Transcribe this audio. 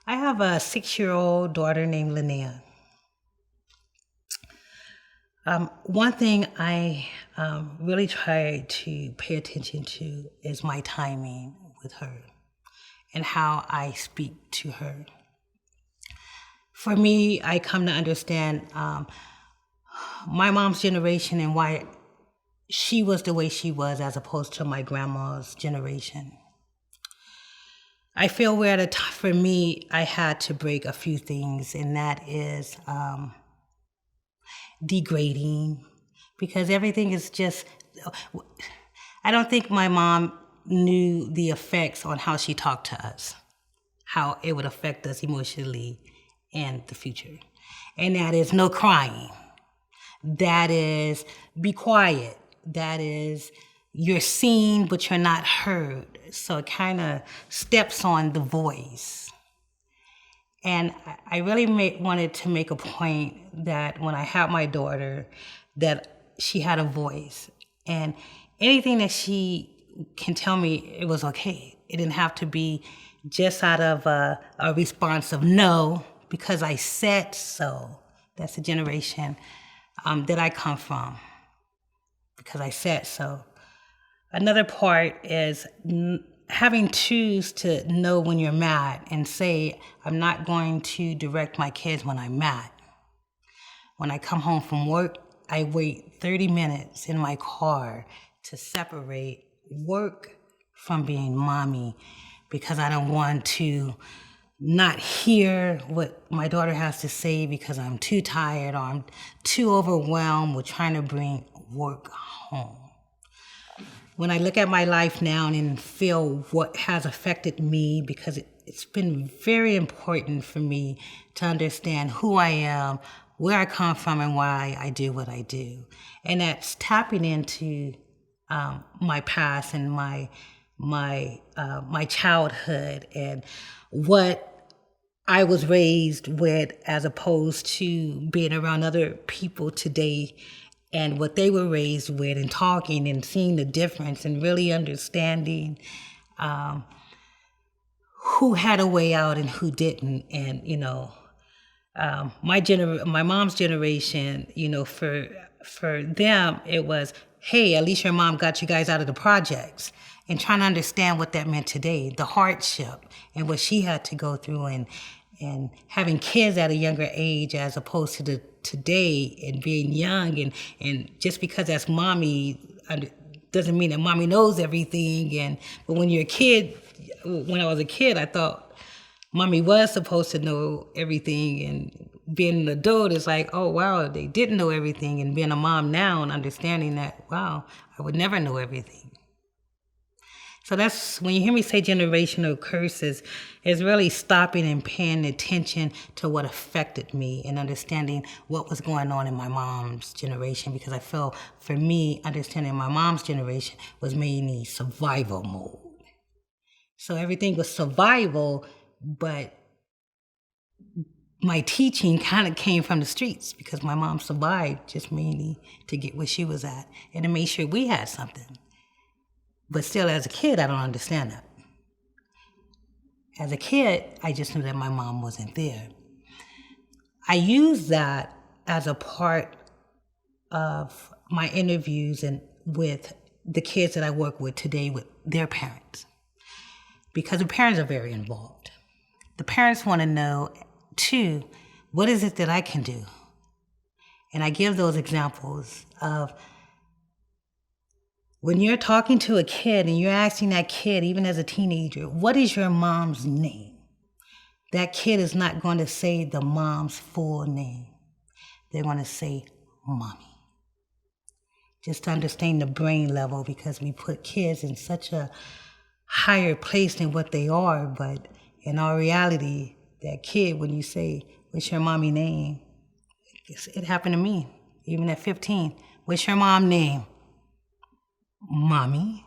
I have a 6-year-old daughter named Linnea. One thing I really try to pay attention to is my timing with her and how I speak to her. For me, I come to understand my mom's generation and why she was the way she was as opposed to my grandma's generation. I feel we're at a time, for me, I had to break a few things, and that is degrading, because everything is just, I don't think my mom knew the effects on how she talked to us, how it would affect us emotionally in the future. And that is no crying. That is be quiet. That is you're seen but you're not heard. So it kind of steps on the voice. And I really wanted to make a point that when I had my daughter, that she had a voice. And anything that she can tell me, it was okay. It didn't have to be just out of a response of no, because I said so. That's the generation that I come from, because I said so. Another part is having choose to know when you're mad and say, I'm not going to direct my kids when I'm mad. When I come home from work, I wait 30 minutes in my car to separate work from being mommy, because I don't want to not hear what my daughter has to say because I'm too tired or I'm too overwhelmed with trying to bring work home. When I look at my life now and feel what has affected me, because it's been very important for me to understand who I am, where I come from, and why I do what I do. And that's tapping into my past and my childhood and what I was raised with, as opposed to being around other people today and what they were raised with, and talking and seeing the difference and really understanding who had a way out and who didn't. And, my mom's generation, for them, it was, hey, at least your mom got you guys out of the projects, and trying to understand what that meant today, the hardship and what she had to go through, and having kids at a younger age as opposed to today, and being young, and just because that's mommy doesn't mean that mommy knows everything. But when you're a kid, when I was a kid, I thought mommy was supposed to know everything, and being an adult is like, oh wow, they didn't know everything. And being a mom now and understanding that, wow, I would never know everything. So that's, when you hear me say generational curses, it's really stopping and paying attention to what affected me and understanding what was going on in my mom's generation, because I feel, for me, understanding my mom's generation was mainly survival mode. So everything was survival, but my teaching kind of came from the streets, because my mom survived just mainly to get where she was at and to make sure we had something. But still, as a kid, I don't understand that. As a kid, I just knew that my mom wasn't there. I use that as a part of my interviews and with the kids that I work with today with their parents, because the parents are very involved. The parents want to know, too, what is it that I can do? And I give those examples of when you're talking to a kid and you're asking that kid, even as a teenager, what is your mom's name? That kid is not going to say the mom's full name. They're going to say mommy. Just to understand the brain level, because we put kids in such a higher place than what they are. But in our reality, that kid, when you say, what's your mommy name? It happened to me, even at 15. What's your mom name? Mommy.